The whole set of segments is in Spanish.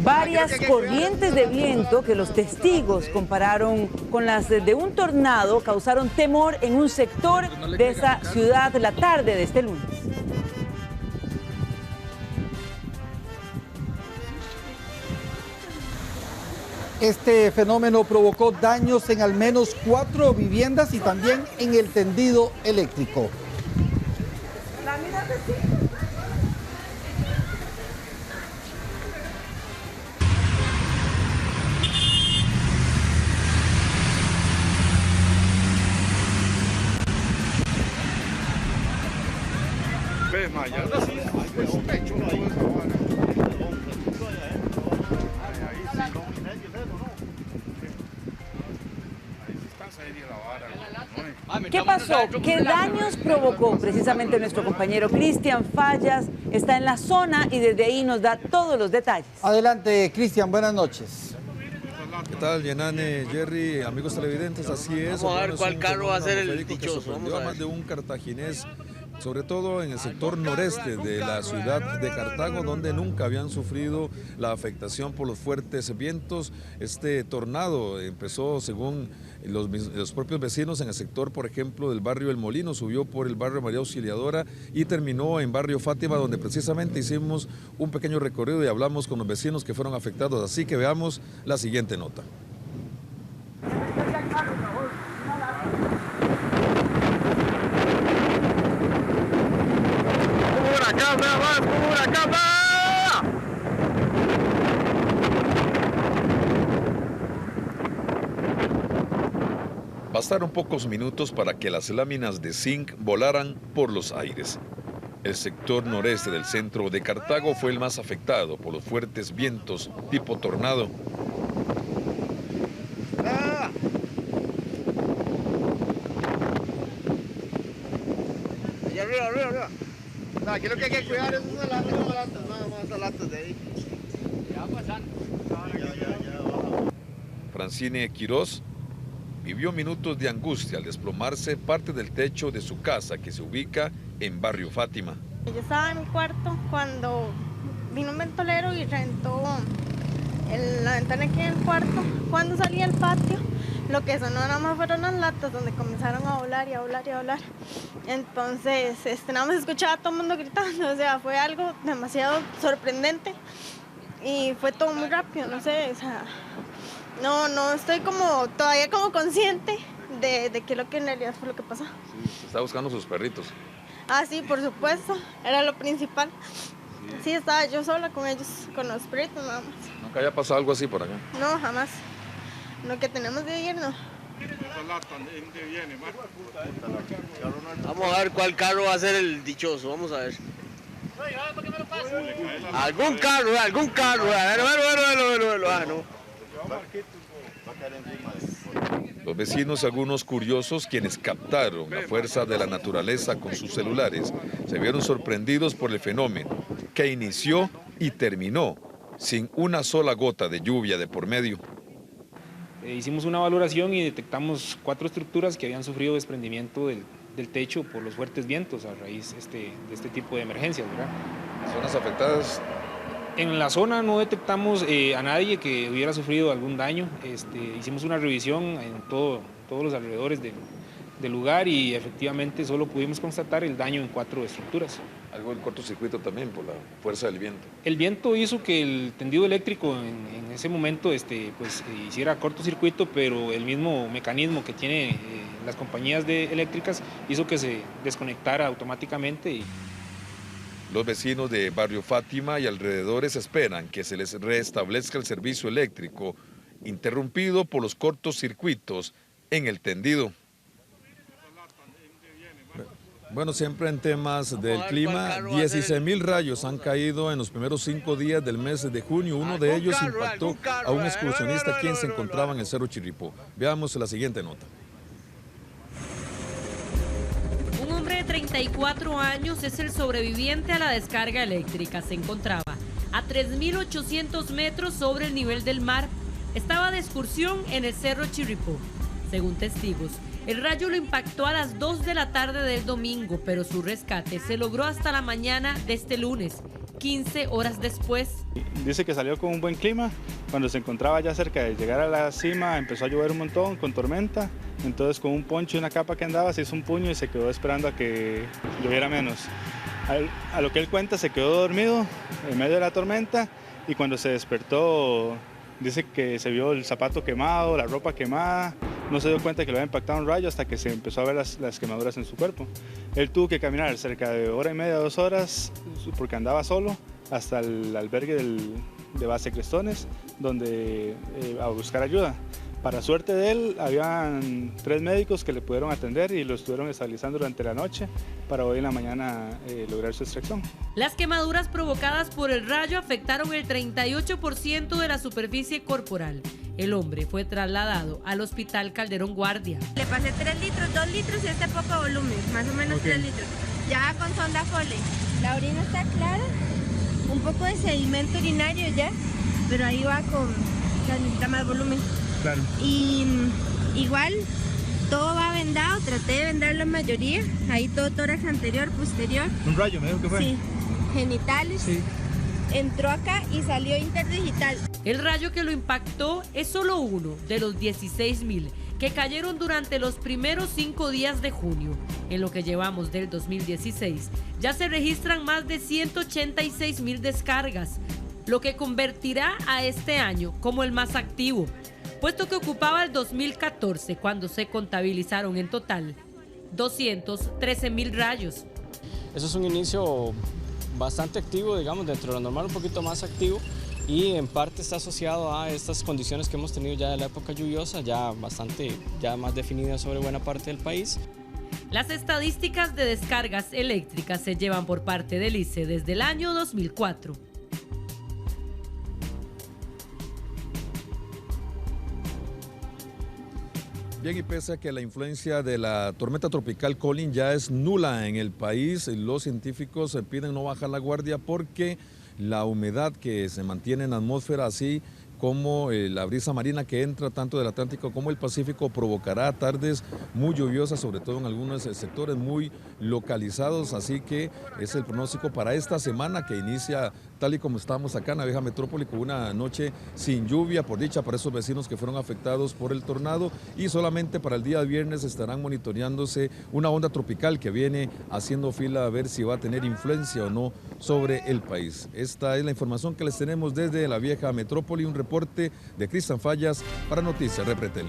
Varias corrientes de viento que los testigos compararon con las de un tornado causaron temor en un sector de esa ciudad la tarde de este lunes. Este fenómeno provocó daños en al menos 4 viviendas y también en el tendido eléctrico. ¿Qué pasó? ¿Qué daños provocó? Precisamente nuestro compañero Cristian Fallas está en la zona y desde ahí nos da todos los detalles. Adelante, Cristian, buenas noches. ¿Qué tal, Yenane, Jerry, amigos televidentes? Así es. Vamos a ver cuál carro va a ser el dichoso. Vamos a ver. Más de un cartaginés, sobre todo en el sector noreste de la ciudad de Cartago, donde nunca habían sufrido la afectación por los fuertes vientos. Este tornado empezó, según los propios vecinos, en el sector, por ejemplo, del barrio El Molino, subió por el barrio María Auxiliadora y terminó en barrio Fátima, donde precisamente hicimos un pequeño recorrido y hablamos con los vecinos que fueron afectados. Así que veamos la siguiente nota. Bastaron pocos minutos para que las láminas de zinc volaran por los aires. El sector noreste del centro de Cartago fue el más afectado por los fuertes vientos tipo tornado. Arriba. No, aquí lo que hay que cuidar es esas latas, nada más esas latas de ahí. Ya pasando. Francine Quiroz vivió minutos de angustia al desplomarse parte del techo de su casa que se ubica en barrio Fátima. Yo estaba en mi cuarto cuando vino un ventolero y reventó la ventana aquí en el cuarto. Cuando salí al patio, lo que sonó nada más fueron las latas donde comenzaron a volar y a volar y a volar. Entonces, nada más escuchaba a todo el mundo gritando, o sea, fue algo demasiado sorprendente y fue todo muy rápido, no sé, o sea, no estoy como todavía como consciente de que lo que en realidad fue lo que pasó. Sí, se está buscando sus perritos. Ah, sí, por supuesto, era lo principal. Sí, estaba yo sola con ellos, con los perritos nada más. ¿Nunca haya pasado algo así por acá? No, jamás. Lo que tenemos de ayer no. Vamos a ver cuál carro va a ser el dichoso, vamos a ver. Algún carro, no. Los vecinos, algunos curiosos, quienes captaron la fuerza de la naturaleza con sus celulares, se vieron sorprendidos por el fenómeno, que inició y terminó sin una sola gota de lluvia de por medio. Hicimos una valoración y detectamos 4 estructuras que habían sufrido desprendimiento del techo por los fuertes vientos a raíz de este tipo de emergencias, ¿verdad? ¿Zonas afectadas? En la zona no detectamos a nadie que hubiera sufrido algún daño. Hicimos una revisión en todos los alrededores del lugar y efectivamente solo pudimos constatar el daño en 4 estructuras. Algo del cortocircuito también por la fuerza del viento. El viento hizo que el tendido eléctrico en ese momento pues, hiciera cortocircuito, pero el mismo mecanismo que tienen las compañías eléctricas hizo que se desconectara automáticamente. Los vecinos de barrio Fátima y alrededores esperan que se les restablezca el servicio eléctrico, interrumpido por los cortocircuitos en el tendido. Bueno, siempre en temas del clima, 16.000 rayos han caído en los primeros 5 días del mes de junio. Uno de ellos impactó a un excursionista quien se encontraba en el Cerro Chirripó. Veamos la siguiente nota. Un hombre de 34 años es el sobreviviente a la descarga eléctrica. Se encontraba a 3.800 metros sobre el nivel del mar. Estaba de excursión en el Cerro Chirripó. Según testigos, el rayo lo impactó a las 2 de la tarde del domingo, pero su rescate se logró hasta la mañana de este lunes, 15 horas después. Dice que salió con un buen clima, cuando se encontraba ya cerca de llegar a la cima empezó a llover un montón con tormenta, entonces con un poncho y una capa que andaba se hizo un puño y se quedó esperando a que lloviera menos. A lo que él cuenta, se quedó dormido en medio de la tormenta y cuando se despertó dice que se vio el zapato quemado, la ropa quemada, no se dio cuenta que lo había impactado un rayo hasta que se empezó a ver las quemaduras en su cuerpo. Él tuvo que caminar cerca de hora y media, 2 horas, porque andaba solo, hasta el albergue de base Crestones, donde a buscar ayuda. Para suerte de él, habían 3 médicos que le pudieron atender y lo estuvieron estabilizando durante la noche para hoy en la mañana lograr su extracción. Las quemaduras provocadas por el rayo afectaron el 38% de la superficie corporal. El hombre fue trasladado al Hospital Calderón Guardia. Le pasé 3 litros, 2 litros y este poco volumen, más o menos 3 litros. Ya con sonda Foley. La orina está clara, un poco de sedimento urinario ya, pero ahí va con, necesita más volumen. Claro. Y igual todo va vendado, traté de vendar la mayoría, ahí todo tórax anterior, posterior. ¿Un rayo me dijo que fue? Sí, genitales. Sí. Entró acá y salió interdigital. El rayo que lo impactó es solo uno de los 16.000 que cayeron durante los primeros 5 días de junio. En lo que llevamos del 2016, ya se registran más de 186.000 descargas, lo que convertirá a este año como el más activo, puesto que ocupaba el 2014 cuando se contabilizaron en total 213.000 rayos. Eso es un inicio bastante activo, digamos, dentro de lo normal un poquito más activo, y en parte está asociado a estas condiciones que hemos tenido ya de la época lluviosa, ya más definidas sobre buena parte del país. Las estadísticas de descargas eléctricas se llevan por parte del ICE desde el año 2004. Bien, y pese a que la influencia de la tormenta tropical Colin ya es nula en el país, los científicos piden no bajar la guardia porque la humedad que se mantiene en la atmósfera, así como la brisa marina que entra tanto del Atlántico como el Pacífico, provocará tardes muy lluviosas, sobre todo en algunos sectores muy localizados, así que es el pronóstico para esta semana que inicia tal y como estamos acá en la vieja metrópoli, con una noche sin lluvia, por dicha para esos vecinos que fueron afectados por el tornado, y solamente para el día viernes estarán monitoreándose una onda tropical que viene haciendo fila a ver si va a tener influencia o no sobre el país. Esta es la información que les tenemos desde la vieja metrópoli, un reporte de Cristian Fallas para Noticias Repretel.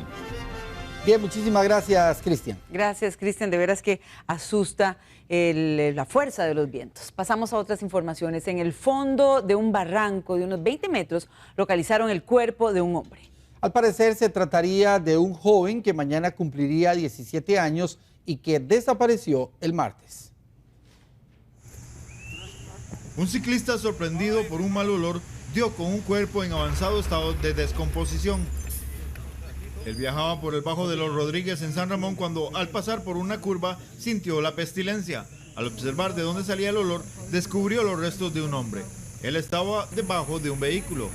Bien, muchísimas gracias, Cristian. Gracias, Cristian. De veras que asusta la fuerza de los vientos. Pasamos a otras informaciones. En el fondo de un barranco de unos 20 metros localizaron el cuerpo de un hombre. Al parecer se trataría de un joven que mañana cumpliría 17 años y que desapareció el martes. Un ciclista sorprendido por un mal olor dio con un cuerpo en avanzado estado de descomposición. Él viajaba por el Bajo de los Rodríguez en San Ramón cuando, al pasar por una curva, sintió la pestilencia. Al observar de dónde salía el olor, descubrió los restos de un hombre. Él estaba debajo de un vehículo.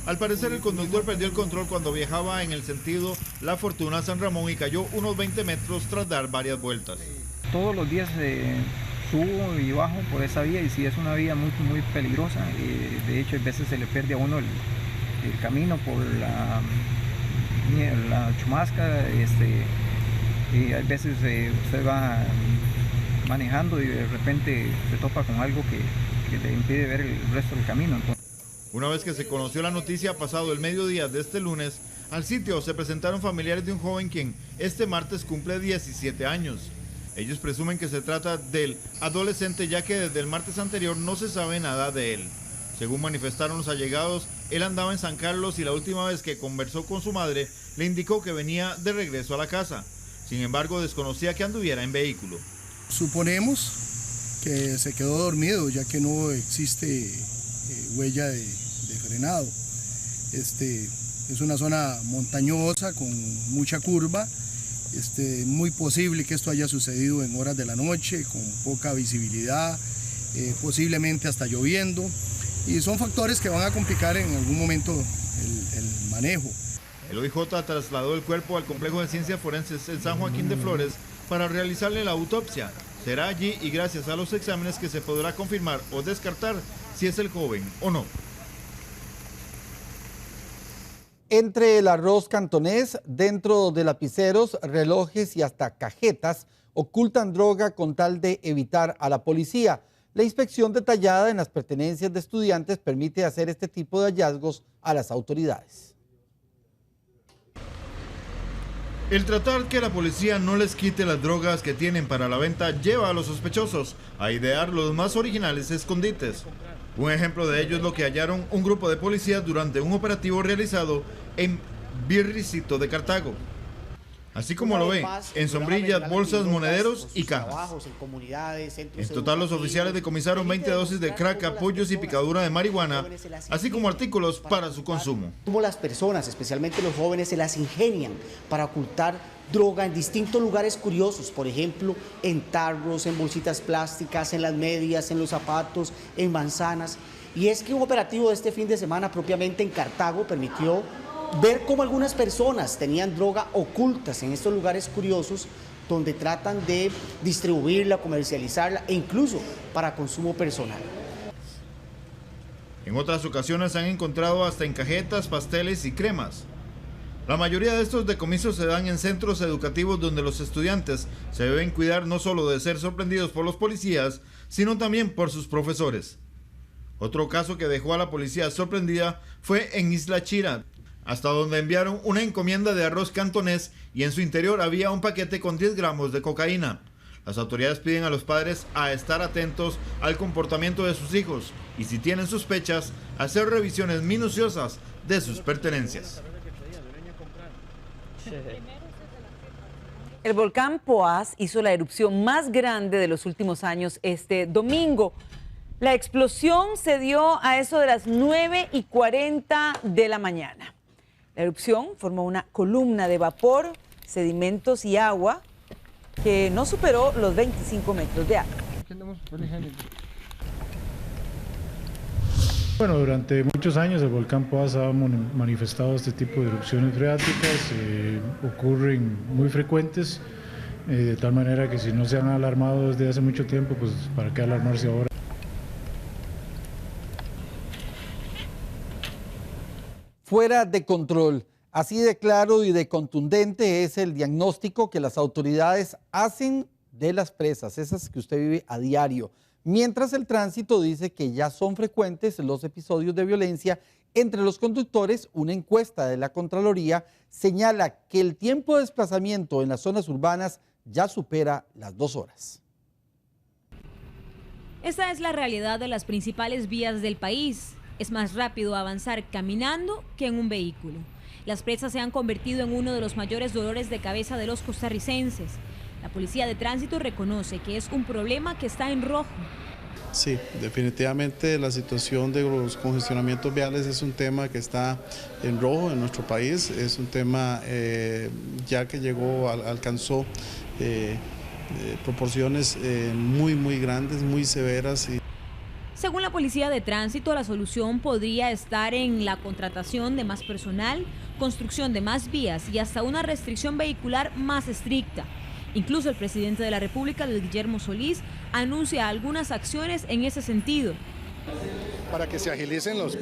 Al parecer, el conductor perdió el control cuando viajaba en el sentido La Fortuna-San Ramón y cayó unos 20 metros tras dar varias vueltas. Todos los días subo y bajo por esa vía, y sí es una vía muy, muy peligrosa. De hecho, a veces se le pierde a uno el camino por la chumasca, y a veces usted va manejando y de repente se topa con algo que le impide ver el resto del camino. Una vez que se conoció la noticia, pasado el mediodía de este lunes, al sitio se presentaron familiares de un joven quien este martes cumple 17 años. Ellos presumen que se trata del adolescente, ya que desde el martes anterior no se sabe nada de él. Según manifestaron los allegados, él andaba en San Carlos y la última vez que conversó con su madre le indicó que venía de regreso a la casa. Sin embargo, desconocía que anduviera en vehículo. Suponemos que se quedó dormido, ya que no existe huella de frenado. Es una zona montañosa con mucha curva. Muy posible que esto haya sucedido en horas de la noche, con poca visibilidad, posiblemente hasta lloviendo. Y son factores que van a complicar en algún momento el manejo. El OIJ trasladó el cuerpo al Complejo de Ciencias Forenses en San Joaquín de Flores para realizarle la autopsia. Será allí y gracias a los exámenes que se podrá confirmar o descartar si es el joven o no. Entre el arroz cantonés, dentro de lapiceros, relojes y hasta cajetas, ocultan droga con tal de evitar a la policía. La inspección detallada en las pertenencias de estudiantes permite hacer este tipo de hallazgos a las autoridades. El tratar que la policía no les quite las drogas que tienen para la venta lleva a los sospechosos a idear los más originales escondites. Un ejemplo de ello es lo que hallaron un grupo de policías durante un operativo realizado en Birricito de Cartago. Así como lo ven, en sombrillas, bolsas, monederos y cajas. En total, los oficiales decomisaron 20 dosis de crack, apoyos y picadura de marihuana, así como artículos para su consumo. Como las personas, especialmente los jóvenes, se las ingenian para ocultar droga en distintos lugares curiosos, por ejemplo, en tarros, en bolsitas plásticas, en las medias, en los zapatos, en manzanas. Y es que un operativo de este fin de semana propiamente en Cartago permitió ver cómo algunas personas tenían droga ocultas en estos lugares curiosos donde tratan de distribuirla, comercializarla e incluso para consumo personal. En otras ocasiones se han encontrado hasta en cajetas, pasteles y cremas. La mayoría de estos decomisos se dan en centros educativos donde los estudiantes se deben cuidar no solo de ser sorprendidos por los policías, sino también por sus profesores. Otro caso que dejó a la policía sorprendida fue en Isla Chira, hasta donde enviaron una encomienda de arroz cantonés y en su interior había un paquete con 10 gramos de cocaína. Las autoridades piden a los padres a estar atentos al comportamiento de sus hijos y si tienen sospechas, hacer revisiones minuciosas de sus pertenencias. El volcán Poás hizo la erupción más grande de los últimos años este domingo. La explosión se dio a eso de las 9:40 de la mañana. La erupción formó una columna de vapor, sedimentos y agua que no superó los 25 metros de alto. Bueno, durante muchos años el volcán Poás ha manifestado este tipo de erupciones freáticas, ocurren muy frecuentes, de tal manera que si no se han alarmado desde hace mucho tiempo, pues para qué alarmarse ahora. Fuera de control. Así de claro y de contundente es el diagnóstico que las autoridades hacen de las presas, esas que usted vive a diario. Mientras el tránsito dice que ya son frecuentes los episodios de violencia entre los conductores, una encuesta de la Contraloría señala que el tiempo de desplazamiento en las zonas urbanas ya supera las 2 horas. Esta es la realidad de las principales vías del país. Es más rápido avanzar caminando que en un vehículo. Las presas se han convertido en uno de los mayores dolores de cabeza de los costarricenses. La Policía de Tránsito reconoce que es un problema que está en rojo. Sí, definitivamente la situación de los congestionamientos viales es un tema que está en rojo en nuestro país. Es un tema ya que alcanzó proporciones muy grandes, muy severas. Según la Policía de Tránsito, la solución podría estar en la contratación de más personal, construcción de más vías y hasta una restricción vehicular más estricta. Incluso el presidente de la República, Luis Guillermo Solís, anuncia algunas acciones en ese sentido. Para que se agilicen los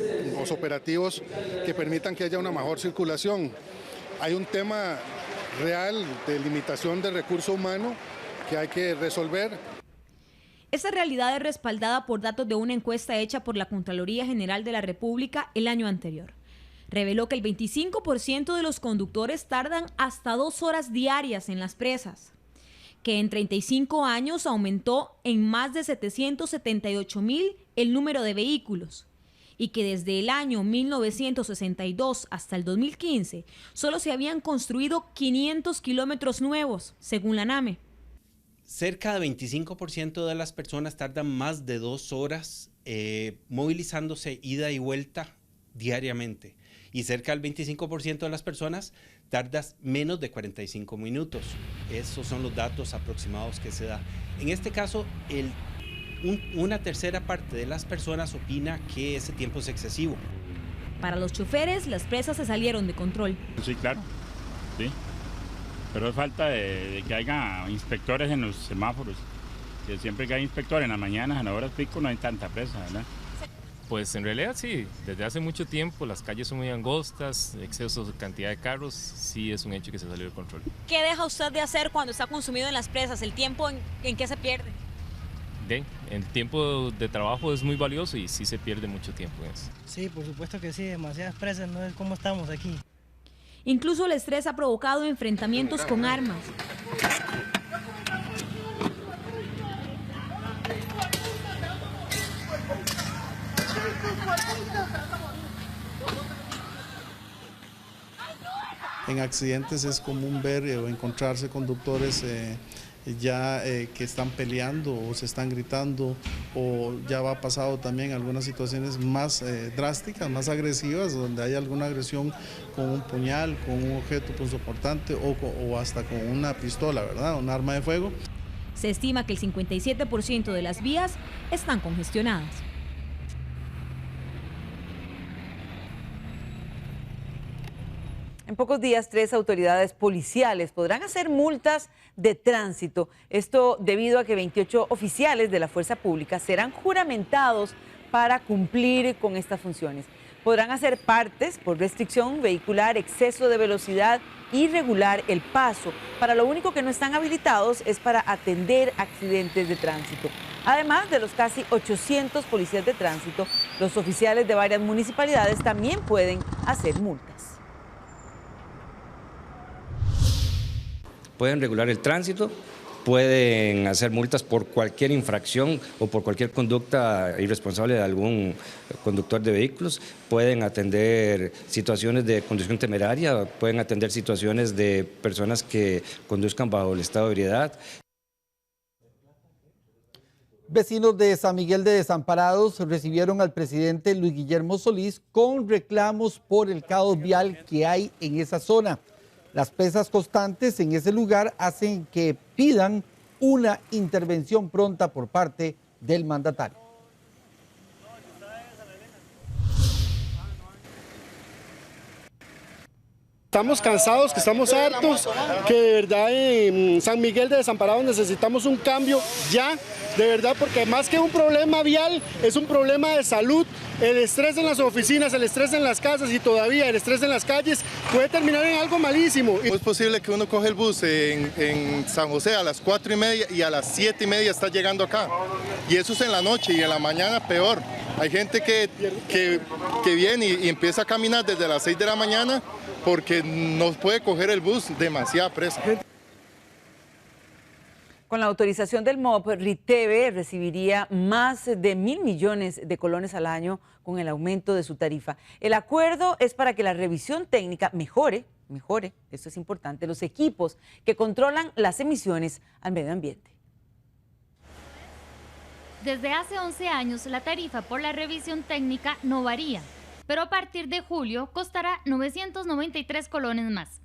operativos que permitan que haya una mejor circulación. Hay un tema real de limitación de recurso humano que hay que resolver. Esta realidad es respaldada por datos de una encuesta hecha por la Contraloría General de la República el año anterior. Reveló que el 25% de los conductores tardan hasta 2 horas diarias en las presas, que en 35 años aumentó en más de 778,000 el número de vehículos y que desde el año 1962 hasta el 2015 solo se habían construido 500 kilómetros nuevos, según la NAME. Cerca de 25% de las personas tardan más de 2 horas movilizándose ida y vuelta diariamente. Y cerca del 25% de las personas tardas menos de 45 minutos. Esos son los datos aproximados que se da. En este caso, una tercera parte de las personas opina que ese tiempo es excesivo. Para los choferes, las presas se salieron de control. Sí, claro. Sí. Pero es falta de que haya inspectores en los semáforos. Que siempre que hay inspectores en las mañanas, en las horas pico, no hay tanta presa, ¿verdad? Pues en realidad sí, desde hace mucho tiempo las calles son muy angostas, exceso de cantidad de carros, sí es un hecho que se salió de control. ¿Qué deja usted de hacer cuando está consumido en las presas? ¿El tiempo en qué se pierde? El tiempo de trabajo es muy valioso y sí se pierde mucho tiempo en eso. Sí, por supuesto que sí, demasiadas presas, no es como estamos aquí. Incluso el estrés ha provocado enfrentamientos con armas. En accidentes es común ver o encontrarse conductores que están peleando o se están gritando, o ya ha pasado también algunas situaciones más drásticas, más agresivas, donde hay alguna agresión con un puñal, con un objeto punzocortante o hasta con una pistola, ¿verdad? Un arma de fuego. Se estima que el 57% de las vías están congestionadas. En pocos días, 3 autoridades policiales podrán hacer multas de tránsito. Esto debido a que 28 oficiales de la fuerza pública serán juramentados para cumplir con estas funciones. Podrán hacer partes por restricción vehicular, exceso de velocidad y regular el paso. Para lo único que no están habilitados es para atender accidentes de tránsito. Además de los casi 800 policías de tránsito, los oficiales de varias municipalidades también pueden hacer multas. Pueden regular el tránsito, pueden hacer multas por cualquier infracción o por cualquier conducta irresponsable de algún conductor de vehículos, pueden atender situaciones de conducción temeraria, pueden atender situaciones de personas que conduzcan bajo el estado de ebriedad. Vecinos de San Miguel de Desamparados recibieron al presidente Luis Guillermo Solís con reclamos por el caos vial que hay en esa zona. Las presas constantes en ese lugar hacen que pidan una intervención pronta por parte del mandatario. Estamos cansados, que estamos hartos, que de verdad en San Miguel de Desamparados necesitamos un cambio ya, de verdad, porque más que un problema vial, es un problema de salud. El estrés en las oficinas, el estrés en las casas y todavía el estrés en las calles puede terminar en algo malísimo. Es posible que uno coge el bus en San José a las 4:30 y a las 7:30 está llegando acá. Y eso es en la noche y en la mañana peor. Hay gente que viene y empieza a caminar desde las 6 de la mañana porque no puede coger el bus, demasiada presa. Con la autorización del MOP, Riteve recibiría más de 1.000 millones de colones al año con el aumento de su tarifa. El acuerdo es para que la revisión técnica mejore, esto es importante, los equipos que controlan las emisiones al medio ambiente. Desde hace 11 años, la tarifa por la revisión técnica no varía, pero a partir de julio costará 993 colones más.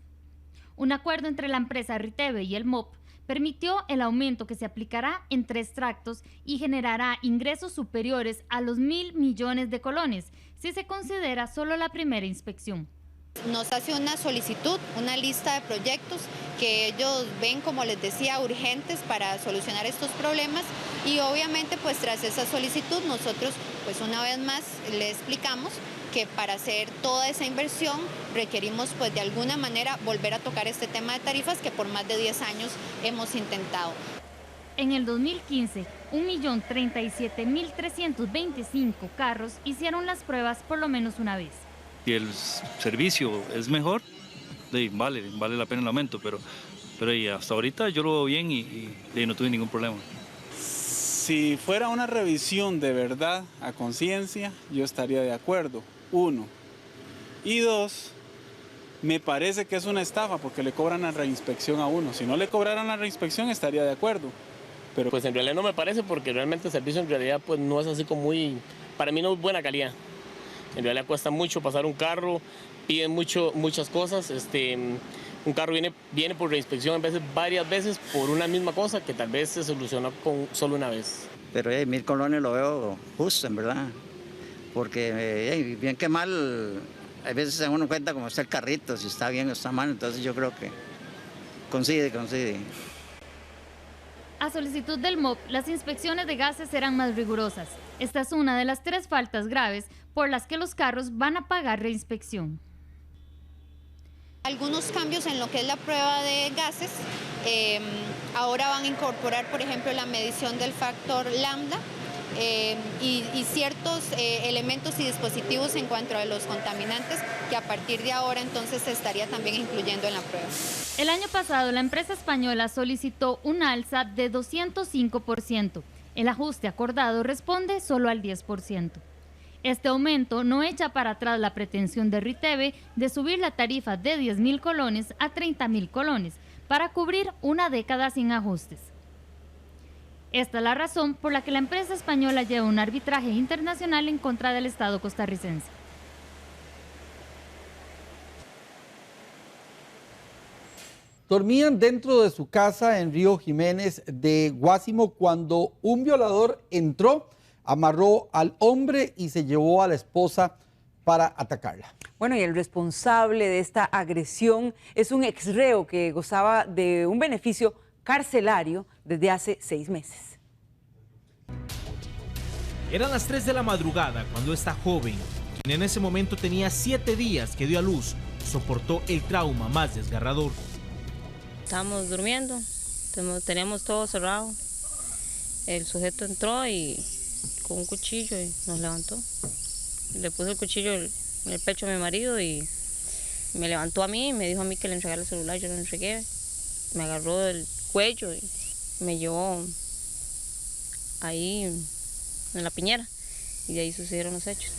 Un acuerdo entre la empresa Riteve y el MOP permitió el aumento que se aplicará en 3 tractos y generará ingresos superiores a los 1.000 millones de colones, si se considera solo la primera inspección. Nos hace una solicitud, una lista de proyectos que ellos ven, como les decía, urgentes para solucionar estos problemas, y obviamente pues tras esa solicitud nosotros pues una vez más le explicamos que para hacer toda esa inversión requerimos pues de alguna manera volver a tocar este tema de tarifas que por más de 10 años hemos intentado. En el 2015, 1.037.325 carros hicieron las pruebas por lo menos una vez. Si el servicio es mejor, vale la pena el aumento, pero hasta ahorita yo lo veo bien y no tuve ningún problema. Si fuera una revisión de verdad a conciencia, yo estaría de acuerdo, 1. Y 2, me parece que es una estafa porque le cobran la reinspección a uno. Si no le cobraran la reinspección estaría de acuerdo. Pero pues en realidad no me parece, porque realmente el servicio en realidad pues no es así como para mí no es buena calidad. En realidad cuesta mucho pasar un carro, piden muchas cosas. Un carro viene por reinspección varias veces por una misma cosa que tal vez se solucionó con solo una vez. Pero 1.000 colones lo veo justo, en verdad, porque bien que mal, a veces se uno cuenta cómo está el carrito, si está bien o está mal, entonces yo creo que coincide. A solicitud del MOP, las inspecciones de gases serán más rigurosas. Esta es una de las 3 faltas graves por las que los carros van a pagar reinspección. Algunos cambios en lo que es la prueba de gases, ahora van a incorporar, por ejemplo, la medición del factor lambda y ciertos elementos y dispositivos en cuanto a los contaminantes que a partir de ahora entonces se estaría también incluyendo en la prueba. El año pasado la empresa española solicitó un alza de 205%. El ajuste acordado responde solo al 10%. Este aumento no echa para atrás la pretensión de Riteve de subir la tarifa de 10.000 colones a 30.000 colones para cubrir una década sin ajustes. Esta es la razón por la que la empresa española lleva un arbitraje internacional en contra del Estado costarricense. Dormían dentro de su casa en Río Jiménez de Guásimo cuando un violador entró, amarró al hombre y se llevó a la esposa para atacarla. Bueno, y el responsable de esta agresión es un exreo que gozaba de un beneficio carcelario desde hace 6 meses. Eran las 3 de la madrugada cuando esta joven, quien en ese momento tenía 7 días que dio a luz, soportó el trauma más desgarrador. Estábamos durmiendo, teníamos todo cerrado. El sujeto entró y con un cuchillo y nos levantó. Le puso el cuchillo en el pecho a mi marido y me levantó a mí y me dijo a mí que le entregara el celular. Yo lo entregué, me agarró del cuello y me llevó ahí en la piñera y de ahí sucedieron los hechos.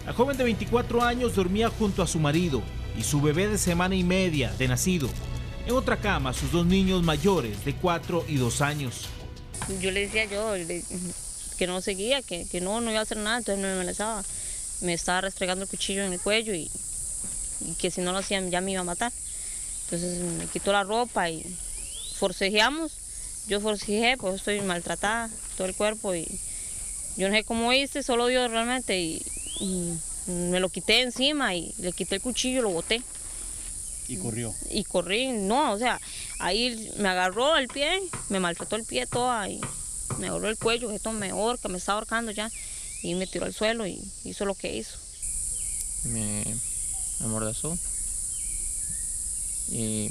La joven de 24 años dormía junto a su marido y su bebé de semana y media de nacido. En otra cama, sus 2 niños mayores de 4 y 2 años. Yo le decía que no seguía, que no iba a hacer nada, entonces me amenazaba. Me estaba restregando el cuchillo en el cuello y que si no lo hacían ya me iba a matar. Entonces me quitó la ropa y forcejeamos. Yo forcejé, pues estoy maltratada, todo el cuerpo y yo no sé cómo hice, solo Dios realmente y me lo quité encima y le quité el cuchillo y lo boté. ¿Y corrió? Y corrí, no, o sea, ahí me agarró el pie, me maltrató el pie toda y me agarró el cuello, esto me ahorca, me está ahorcando ya y me tiró al suelo y hizo lo que hizo. Me amordazó y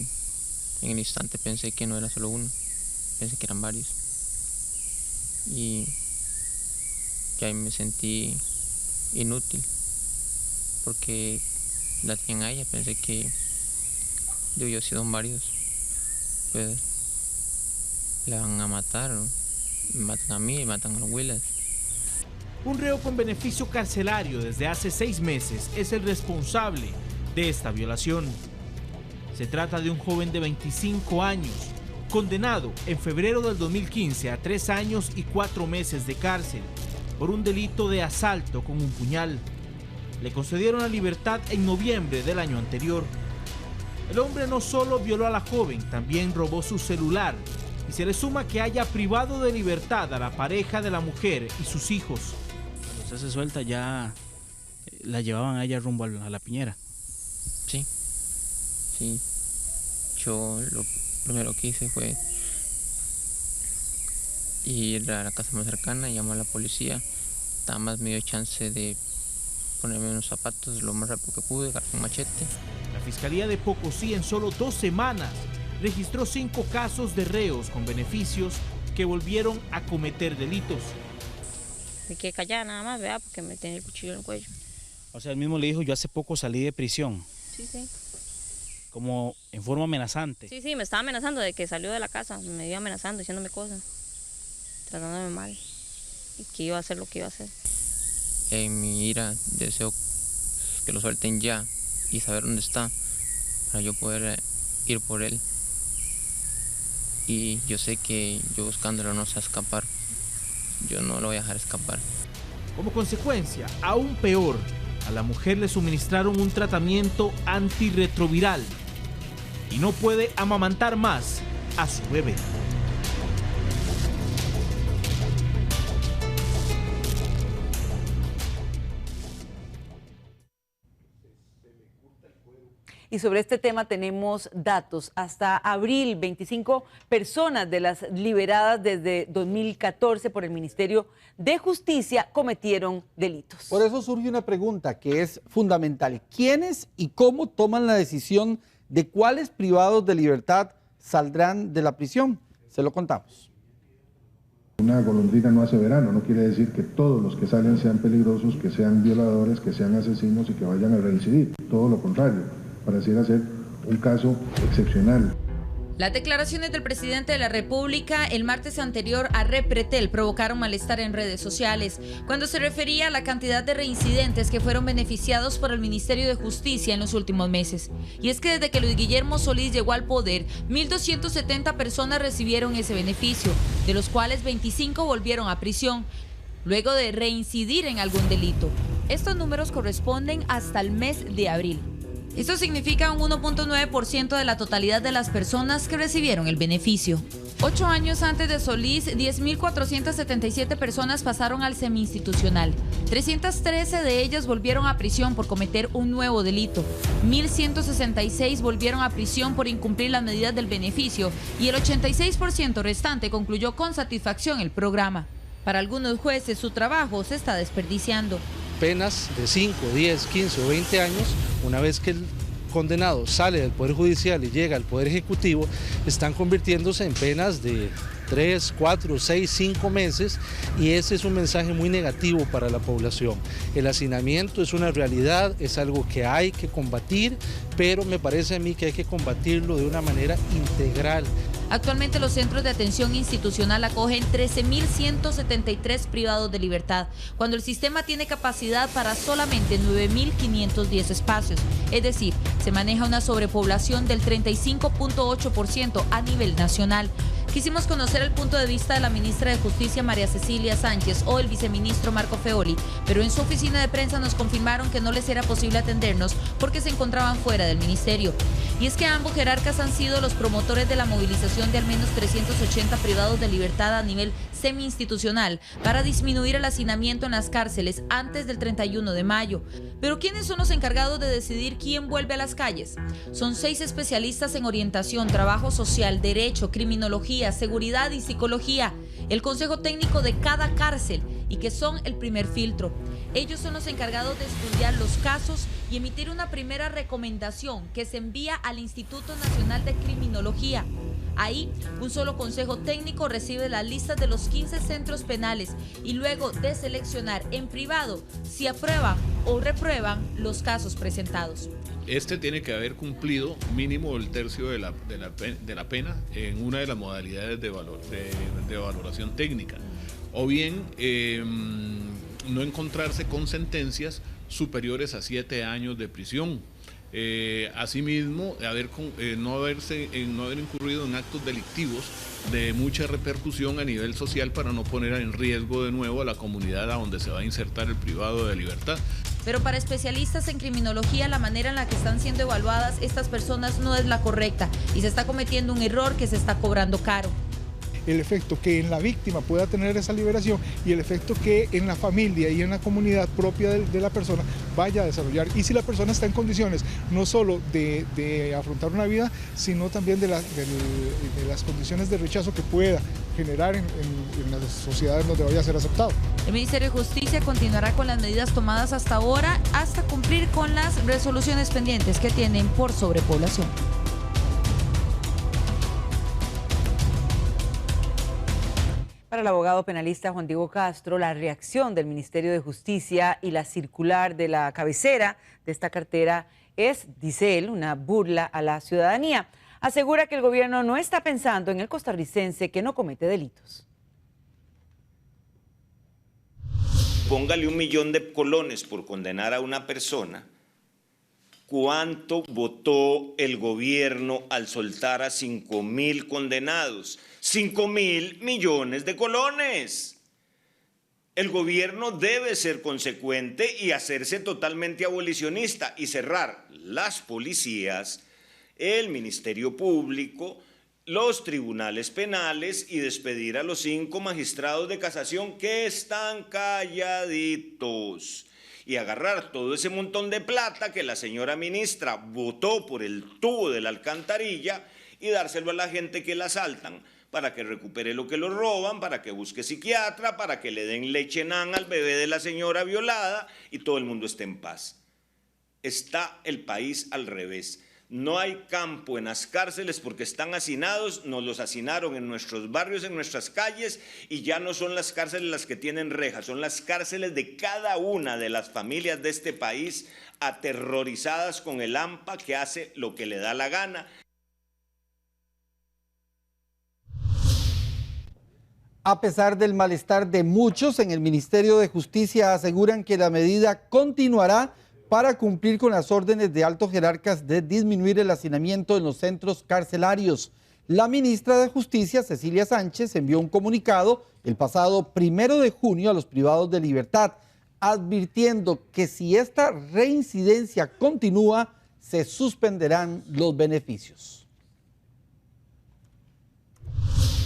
en el instante pensé que no era solo uno, pensé que eran varios y ya ahí me sentí inútil porque la tenían a ella, pensé que debió haber sido varios, pues la van a matar, me matan a mí y matan a los Willas. Un reo con beneficio carcelario desde hace 6 meses es el responsable de esta violación. Se trata de un joven de 25 años, condenado en febrero del 2015 a 3 años y 4 meses de cárcel por un delito de asalto con un puñal. Le concedieron la libertad en noviembre del año anterior. El hombre no solo violó a la joven, también robó su celular y se le suma que haya privado de libertad a la pareja de la mujer y sus hijos. Cuando usted se suelta ya la llevaban a ella rumbo a la piñera. Sí, yo lo primero que hice fue ir a la casa más cercana y llamar a la policía. Nada más me dio chance de ponerme unos zapatos lo más rápido que pude, agarrar un machete. La Fiscalía de Pocosí en solo 2 semanas registró 5 casos de reos con beneficios que volvieron a cometer delitos. Me quedé callada nada más, ¿verdad? Porque me tenía el cuchillo en el cuello. O sea, él mismo le dijo, yo hace poco salí de prisión. Sí, sí. Como en forma amenazante. Sí, me estaba amenazando de que salió de la casa, me iba amenazando, diciéndome cosas, tratándome mal y que iba a hacer lo que iba a hacer. En mi ira deseo que lo suelten ya y saber dónde está para yo poder ir por él. Y yo sé que yo buscándolo no se va a escapar, yo no lo voy a dejar escapar. Como consecuencia, aún peor, a la mujer le suministraron un tratamiento antirretroviral y no puede amamantar más a su bebé. Y sobre este tema tenemos datos. Hasta abril, 25 personas de las liberadas desde 2014 por el Ministerio de Justicia cometieron delitos. Por eso surge una pregunta que es fundamental. ¿Quiénes y cómo toman la decisión de cuáles privados de libertad saldrán de la prisión? Se lo contamos. Una golondrina no hace verano, no quiere decir que todos los que salen sean peligrosos, que sean violadores, que sean asesinos y que vayan a reincidir. Todo lo contrario, pareciera ser un caso excepcional. Las declaraciones del presidente de la República el martes anterior a Repretel provocaron malestar en redes sociales cuando se refería a la cantidad de reincidentes que fueron beneficiados por el Ministerio de Justicia en los últimos meses. Y es que desde que Luis Guillermo Solís llegó al poder, 1.270 personas recibieron ese beneficio, de los cuales 25 volvieron a prisión, luego de reincidir en algún delito. Estos números corresponden hasta el mes de abril. Esto significa un 1.9% de la totalidad de las personas que recibieron el beneficio. 8 años antes de Solís, 10.477 personas pasaron al semi-institucional. 313 de ellas volvieron a prisión por cometer un nuevo delito. 1.166 volvieron a prisión por incumplir las medidas del beneficio y el 86% restante concluyó con satisfacción el programa. Para algunos jueces, su trabajo se está desperdiciando. Penas de 5, 10, 15 o 20 años, una vez que el condenado sale del Poder Judicial y llega al Poder Ejecutivo, están convirtiéndose en penas de 3, 4, 6, 5 meses, y ese es un mensaje muy negativo para la población. El hacinamiento es una realidad, es algo que hay que combatir, pero me parece a mí que hay que combatirlo de una manera integral. Actualmente los centros de atención institucional acogen 13.173 privados de libertad, cuando el sistema tiene capacidad para solamente 9.510 espacios. Es decir, se maneja una sobrepoblación del 35.8% a nivel nacional. Quisimos conocer el punto de vista de la ministra de Justicia, María Cecilia Sánchez, o el viceministro Marco Feoli, pero en su oficina de prensa nos confirmaron que no les era posible atendernos porque se encontraban fuera del ministerio. Y es que ambos jerarcas han sido los promotores de la movilización de al menos 380 privados de libertad a nivel semi-institucional para disminuir el hacinamiento en las cárceles antes del 31 de mayo. Pero ¿quiénes son los encargados de decidir quién vuelve a las calles? Son 6 especialistas en orientación, trabajo social, derecho, criminología, seguridad y psicología, el consejo técnico de cada cárcel, y que son el primer filtro. Ellos son los encargados de estudiar los casos y emitir una primera recomendación que se envía al Instituto Nacional de Criminología. Ahí, un solo consejo técnico recibe las listas de los 15 centros penales y luego de seleccionar en privado si aprueban o reprueban los casos presentados. Este tiene que haber cumplido mínimo el tercio de la pena en una de las modalidades de valoración técnica, o bien no encontrarse con sentencias superiores a 7 años de prisión. Asimismo, no haber incurrido en actos delictivos de mucha repercusión a nivel social para no poner en riesgo de nuevo a la comunidad a donde se va a insertar el privado de libertad. Pero para especialistas en criminología, la manera en la que están siendo evaluadas estas personas no es la correcta y se está cometiendo un error que se está cobrando caro. El efecto que en la víctima pueda tener esa liberación y el efecto que en la familia y en la comunidad propia de la persona vaya a desarrollar. Y si la persona está en condiciones no solo de afrontar una vida, sino también de las condiciones de rechazo que pueda generar en las sociedades donde vaya a ser aceptado. El Ministerio de Justicia continuará con las medidas tomadas hasta ahora hasta cumplir con las resoluciones pendientes que tienen por sobrepoblación. Para el abogado penalista Juan Diego Castro, la reacción del Ministerio de Justicia y la circular de la cabecera de esta cartera es, dice él, una burla a la ciudadanía. Asegura que el gobierno no está pensando en el costarricense que no comete delitos. Póngale 1 millón de colones por condenar a una persona. ¿Cuánto votó el gobierno al soltar a 5.000 condenados? 5.000 millones de colones. El gobierno debe ser consecuente y hacerse totalmente abolicionista y cerrar las policías, el Ministerio Público, los tribunales penales y despedir a los 5 magistrados de casación que están calladitos. y agarrar todo ese montón de plata que la señora ministra botó por el tubo de la alcantarilla y dárselo a la gente que la asaltan para que recupere lo que lo roban, para que busque psiquiatra, para que le den leche nan al bebé de la señora violada y todo el mundo esté en paz. Está el país al revés. No hay campo en las cárceles porque están hacinados, nos los hacinaron en nuestros barrios, en nuestras calles, y ya no son las cárceles las que tienen rejas, son las cárceles de cada una de las familias de este país aterrorizadas con el AMPA que hace lo que le da la gana. A pesar del malestar de muchos, en el Ministerio de Justicia aseguran que la medida continuará para cumplir con las órdenes de altos jerarcas de disminuir el hacinamiento en los centros carcelarios. La ministra de Justicia, Cecilia Sánchez, envió un comunicado el pasado 1 de junio a los privados de libertad, advirtiendo que si esta reincidencia continúa, se suspenderán los beneficios.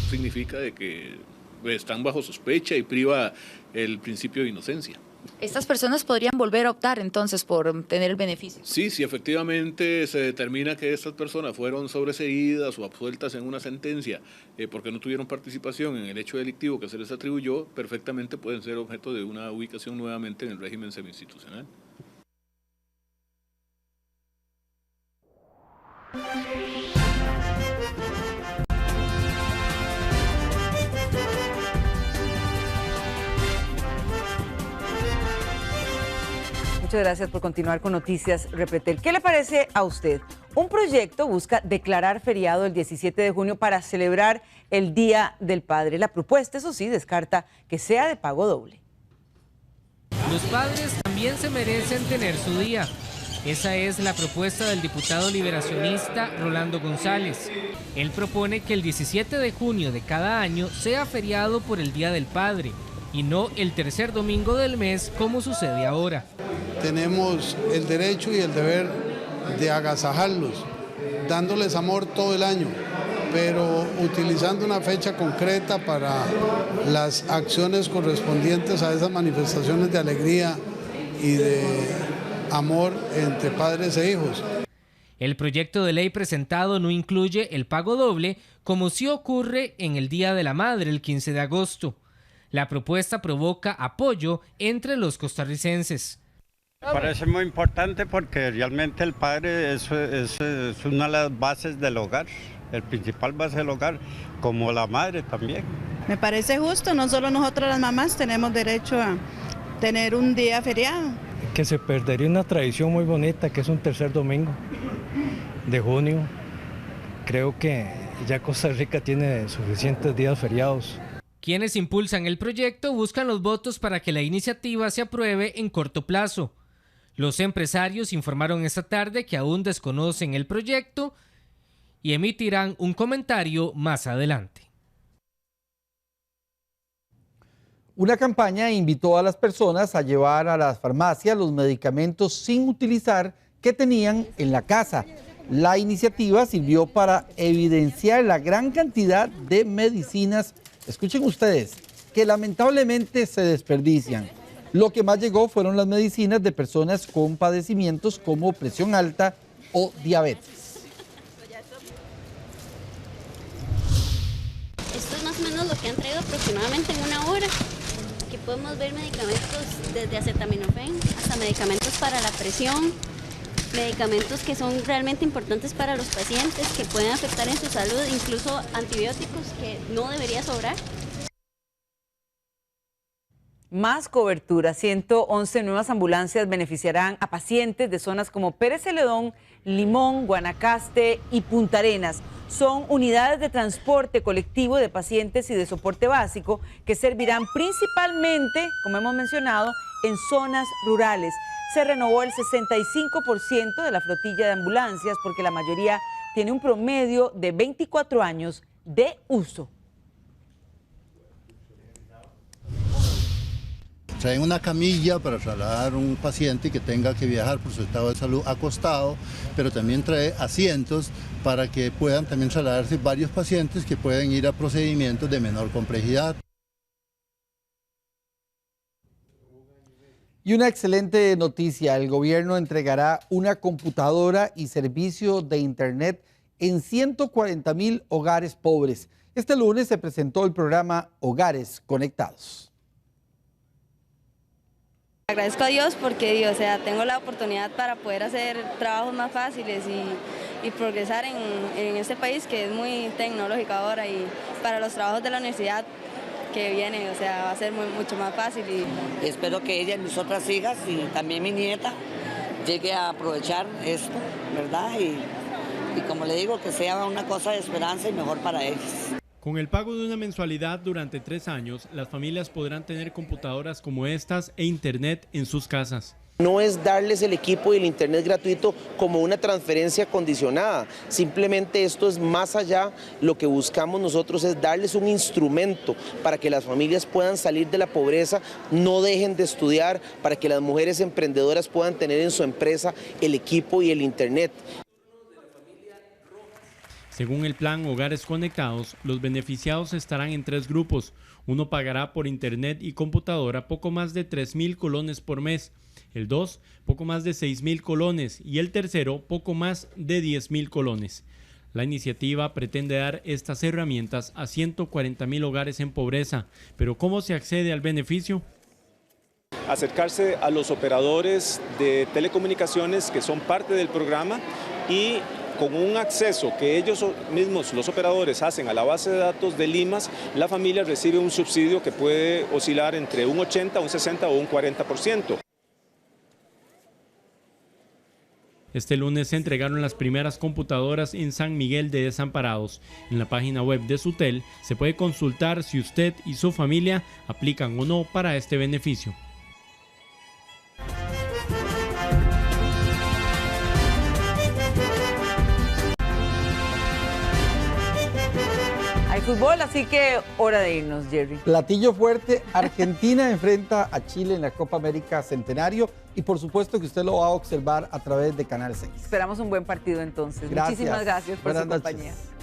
Significa de que están bajo sospecha y priva el principio de inocencia. ¿Estas personas podrían volver a optar entonces por tener el beneficio? Sí, si efectivamente se determina que estas personas fueron sobreseídas o absueltas en una sentencia porque no tuvieron participación en el hecho delictivo que se les atribuyó, perfectamente pueden ser objeto de una ubicación nuevamente en el régimen semi-institucional. Muchas gracias por continuar con Noticias Repretel. ¿Qué le parece a usted? Un proyecto busca declarar feriado el 17 de junio para celebrar el Día del Padre. La propuesta, eso sí, descarta que sea de pago doble. Los padres también se merecen tener su día. Esa es la propuesta del diputado liberacionista Rolando González. Él propone que el 17 de junio de cada año sea feriado por el Día del Padre y no el tercer domingo del mes como sucede ahora. Tenemos el derecho y el deber de agasajarlos, dándoles amor todo el año, pero utilizando una fecha concreta para las acciones correspondientes a esas manifestaciones de alegría y de amor entre padres e hijos. El proyecto de ley presentado no incluye el pago doble, como sí ocurre en el Día de la Madre, el 15 de agosto. La propuesta provoca apoyo entre los costarricenses. Me parece muy importante porque realmente el padre es una de las bases del hogar, el principal base del hogar, como la madre también. Me parece justo, no solo nosotros las mamás tenemos derecho a tener un día feriado. Que se perdería una tradición muy bonita que es un tercer domingo de junio. Creo que ya Costa Rica tiene suficientes días feriados. Quienes impulsan el proyecto buscan los votos para que la iniciativa se apruebe en corto plazo. Los empresarios informaron esta tarde que aún desconocen el proyecto y emitirán un comentario más adelante. Una campaña invitó a las personas a llevar a las farmacias los medicamentos sin utilizar que tenían en la casa. La iniciativa sirvió para evidenciar la gran cantidad de medicinas, escuchen ustedes, que lamentablemente se desperdician. Lo que más llegó fueron las medicinas de personas con padecimientos como presión alta o diabetes. Esto es más o menos lo que han traído aproximadamente en una hora. Aquí podemos ver medicamentos desde acetaminofén hasta medicamentos para la presión, medicamentos que son realmente importantes para los pacientes, que pueden afectar en su salud, incluso antibióticos que no debería sobrar. Más cobertura, 111 nuevas ambulancias beneficiarán a pacientes de zonas como Pérez Celedón, Limón, Guanacaste y Punta Arenas. Son unidades de transporte colectivo de pacientes y de soporte básico que servirán principalmente, como hemos mencionado, en zonas rurales. Se renovó el 65% de la flotilla de ambulancias porque la mayoría tiene un promedio de 24 años de uso. Traen una camilla para trasladar un paciente que tenga que viajar por su estado de salud acostado, pero también trae asientos para que puedan también trasladarse varios pacientes que pueden ir a procedimientos de menor complejidad. Y una excelente noticia, el gobierno entregará una computadora y servicio de internet en 140,000 hogares pobres. Este lunes se presentó el programa Hogares Conectados. Agradezco a Dios porque, tengo la oportunidad para poder hacer trabajos más fáciles y progresar en este país que es muy tecnológico ahora, y para los trabajos de la universidad que viene, va a ser mucho más fácil. Y espero que ella y mis otras hijas y también mi nieta llegue a aprovechar esto, ¿verdad? Y como le digo, que sea una cosa de esperanza y mejor para ellas. Con el pago de una mensualidad durante 3 años, las familias podrán tener computadoras como estas e internet en sus casas. No es darles el equipo y el internet gratuito como una transferencia condicionada, simplemente esto es más allá. Lo que buscamos nosotros es darles un instrumento para que las familias puedan salir de la pobreza, no dejen de estudiar, para que las mujeres emprendedoras puedan tener en su empresa el equipo y el internet. Según el plan Hogares Conectados, los beneficiados estarán en 3 grupos. Uno pagará por internet y computadora poco más de 3,000 colones por mes. El 2, poco más de 6,000 colones. Y el tercero, poco más de 10,000 colones. La iniciativa pretende dar estas herramientas a 140,000 hogares en pobreza. Pero ¿cómo se accede al beneficio? Acercarse a los operadores de telecomunicaciones que son parte del programa, y con un acceso que ellos mismos, los operadores, hacen a la base de datos de Limas, la familia recibe un subsidio que puede oscilar entre un 80, un 60 o un 40%. Este lunes se entregaron las primeras computadoras en San Miguel de Desamparados. En la página web de Sutel se puede consultar si usted y su familia aplican o no para este beneficio. Hay fútbol, así que hora de irnos, Jerry. Platillo fuerte, Argentina enfrenta a Chile en la Copa América Centenario, y por supuesto que usted lo va a observar a través de Canal 6. Esperamos un buen partido entonces. Gracias. Muchísimas gracias por Buenas su noches. compañía.